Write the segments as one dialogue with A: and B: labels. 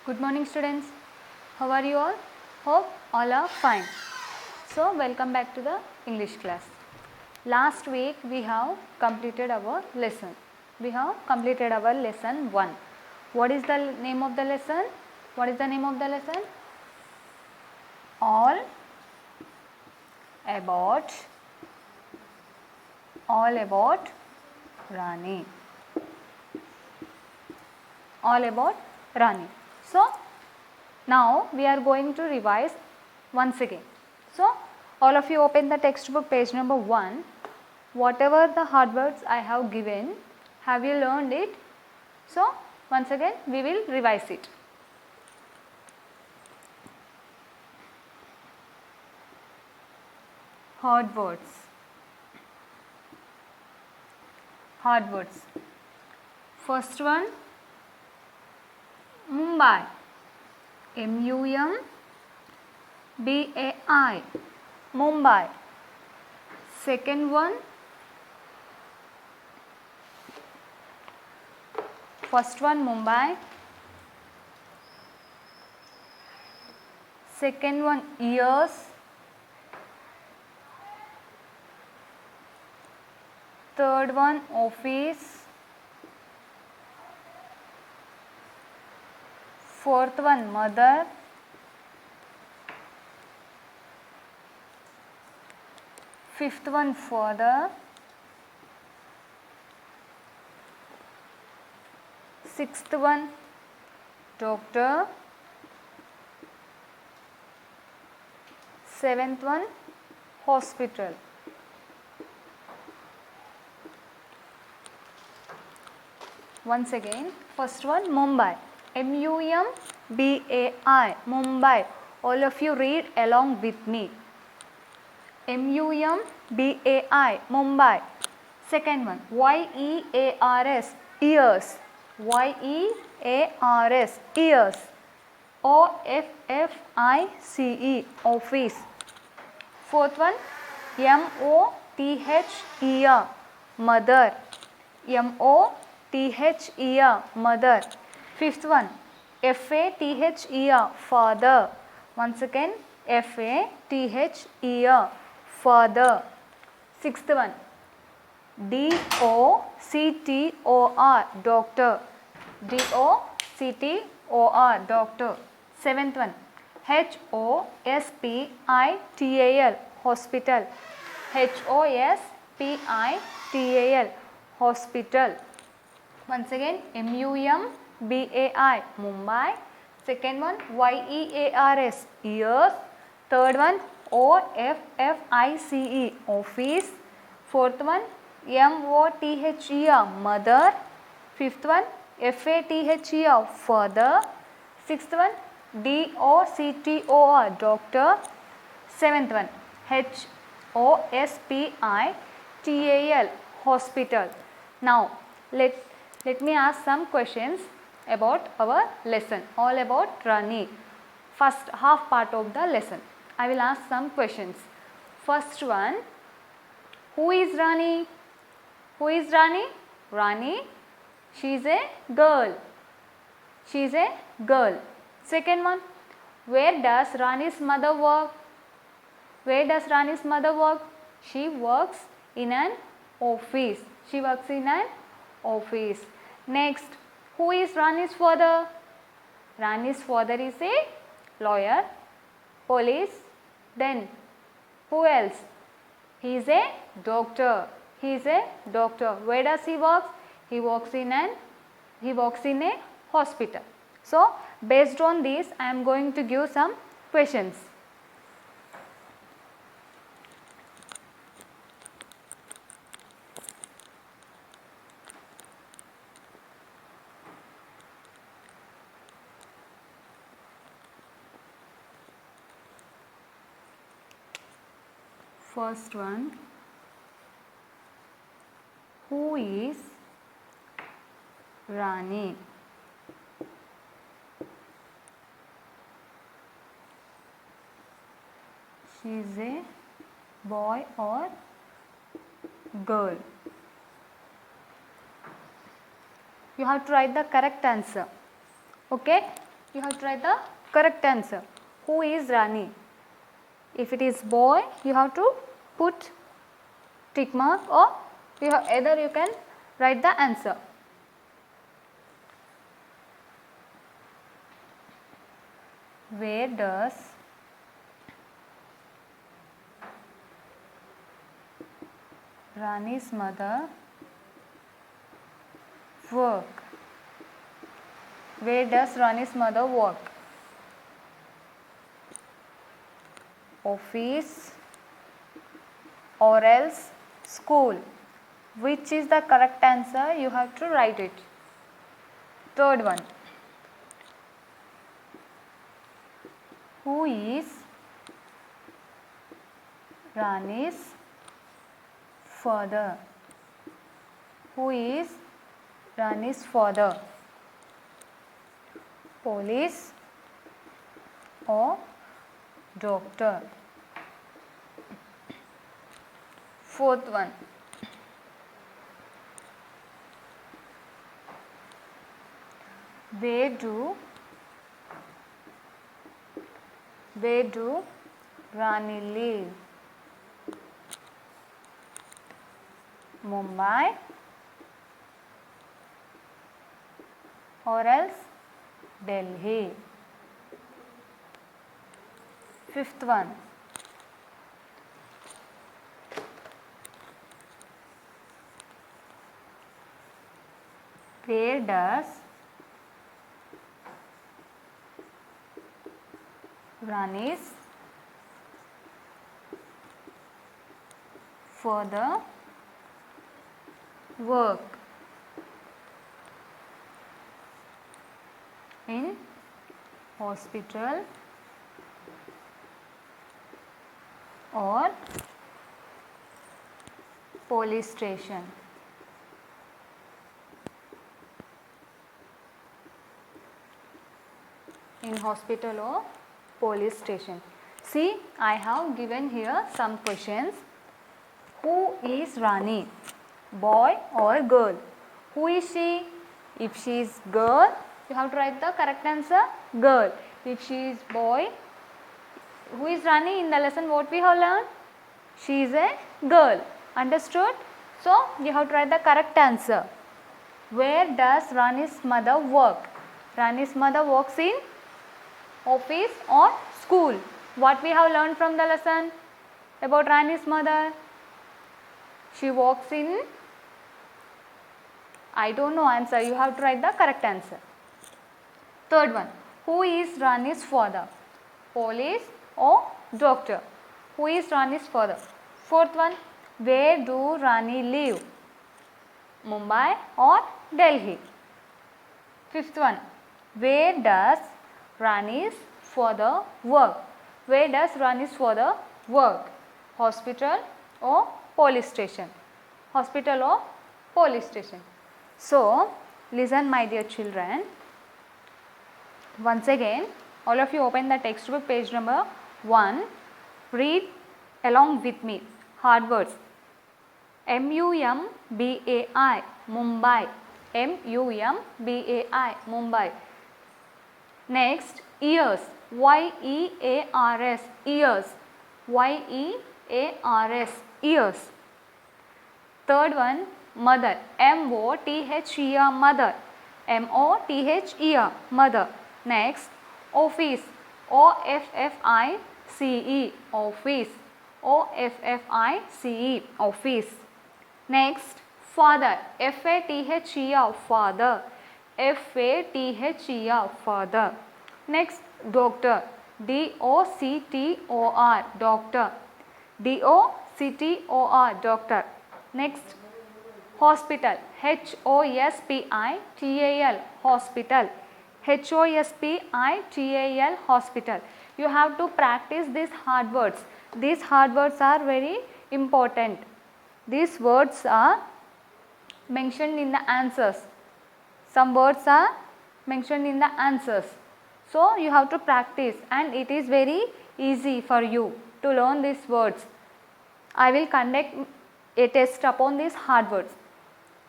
A: Good morning students. How are you all? Hope all are fine. So welcome back to the English class. Last week we have completed our lesson. We have completed our lesson 1. What is the name of the lesson? What is the name of the lesson? All about Rani. All about Rani. So now we are going to revise once again. So all of you open the textbook page number 1. Whatever the hard words I have given, have you learned it? So once again we will revise it. Hard words. Hard words. First one, Mumbai. M-U-M-B-A-I. Mumbai. Second one, first one Mumbai. Second one years. Third one office. Fourth one mother. Fifth one father. Sixth one doctor. Seventh one hospital. Once again, first one Mumbai. M-U-M-B-A-I. Mumbai. All of you read along with me. M-U-M-B-A-I. Mumbai. Second one Y-E-A-R-S. Years. Y-E-A-R-S. Years. O-F-F-I-C-E. Office. Fourth one M-O-T-H-E-R. Mother. M-O-T-H-E-R. Mother. Fifth one F-A-T-H-E-R. Father. Once again F-A-T-H-E-R. Father. Sixth one D-O-C-T-O-R. Doctor. D-O-C-T-O-R. Doctor. Seventh one H-O-S-P-I-T-A-L. Hospital. H-O-S-P-I-T-A-L. Hospital. Once again M-U-M-B-A-I. Mumbai. Second one Y-E-A-R-S. Years. Third one O-F-F-I-C-E. Office. Fourth one M-O-T-H-E-R. Mother. Fifth one F-A-T-H-E-R. Father. Sixth one D-O-C-T-O-R. Doctor. Seventh one H-O-S-P-I-T-A-L. Hospital. Now let me ask some questions about our lesson. All about Rani. First half part of the lesson. I will ask some questions. First one, who is Rani? Who is Rani? Rani, she is a girl. She is a girl. Second one, where does Rani's mother work? Where does Rani's mother work? She works in an office. She works in an office. Next, who is Rani's father? Rani's father is a lawyer, police. Then who else? He is a doctor. He is a doctor. Where does he work? He works in a hospital. So based on this, I am going to give some questions. First one, who is Rani? She is a boy or girl? You have to write the correct answer. Okay. you have to write the correct answer. Who is Rani? If it is boy, you have to put tick mark, or either you can write the answer. Where does Rani's mother work? Where does Rani's mother work? Office or else school. Which is the correct answer? You have to write it. Third one. Who is Rani's father? Who is Rani's father? Police or doctor? Fourth one. Where do Rani live? Mumbai or else Delhi? Fifth one. Where does Rani's father work? In hospital or police station? In hospital or police station. See, I have given here some questions. Who is Rani? Boy or girl? Who is she? If she is girl, you have to write the correct answer, girl. If she is boy, who is Rani? In the lesson what we have learned? She is a girl. Understood? So, you have to write the correct answer. Where does Rani's mother work? Rani's mother works in office or school. What we have learned from the lesson about Rani's mother? She works in, I don't know answer, you have to write the correct answer. Third one. Who is Rani's father? Police or doctor? Who is Rani's father? Fourth one. Where do Rani live? Mumbai or Delhi? Fifth one. Where does Rani's father work? Where does Rani's father work? Hospital or police station? Hospital or police station? So, listen my dear children. Once again, all of you open the textbook page number 1. Read along with me. Hard words. M-U-M-B-A-I, Mumbai. M-U-M-B-A-I, Mumbai. Next, ears. Y-E-A-R-S, ears. Y-E-A-R-S, ears. Third one, mother. M-O-T-H-E-R, mother. M-O-T-H-E-R, mother. Next, office. O-F-F-I-C-E, office. O-F-F-I-C-E, office. Next, father. F-A-T-H-E-R, father. F-A-T-H-E-R, father. Next, doctor. D-O-C-T-O-R, doctor. D-O-C-T-O-R, doctor. Next, hospital. H-O-S-P-I-T-A-L, hospital. H-O-S-P-I-T-A-L, hospital. You have to practice these hard words. These hard words are very important. These words are mentioned in the answers. Some words are mentioned in the answers. So, you have to practice, and it is very easy for you to learn these words. I will conduct a test upon these hard words.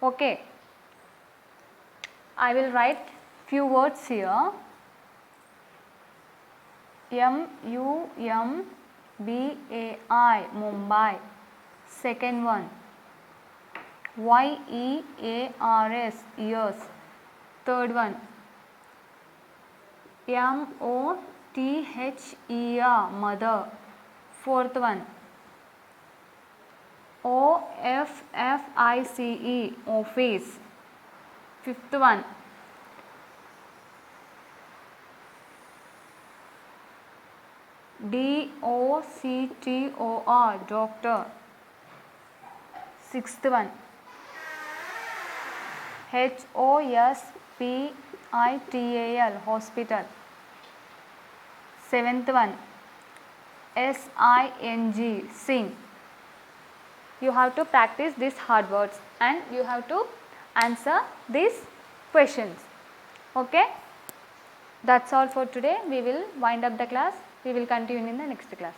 A: Okay. I will write few words here. MUMBAI, Mumbai. Second one, YEARS, years. Third one, MOTHER, mother. Fourth one, OFFICE, office. Fifth one, DOCTOR, doctor. Sixth one, HOSPITAL, hospital. Seventh one, SING, sing. You have to practice these hard words and you have to answer these questions. Okay? That's all for today. We will wind up the class. We will continue in the next class.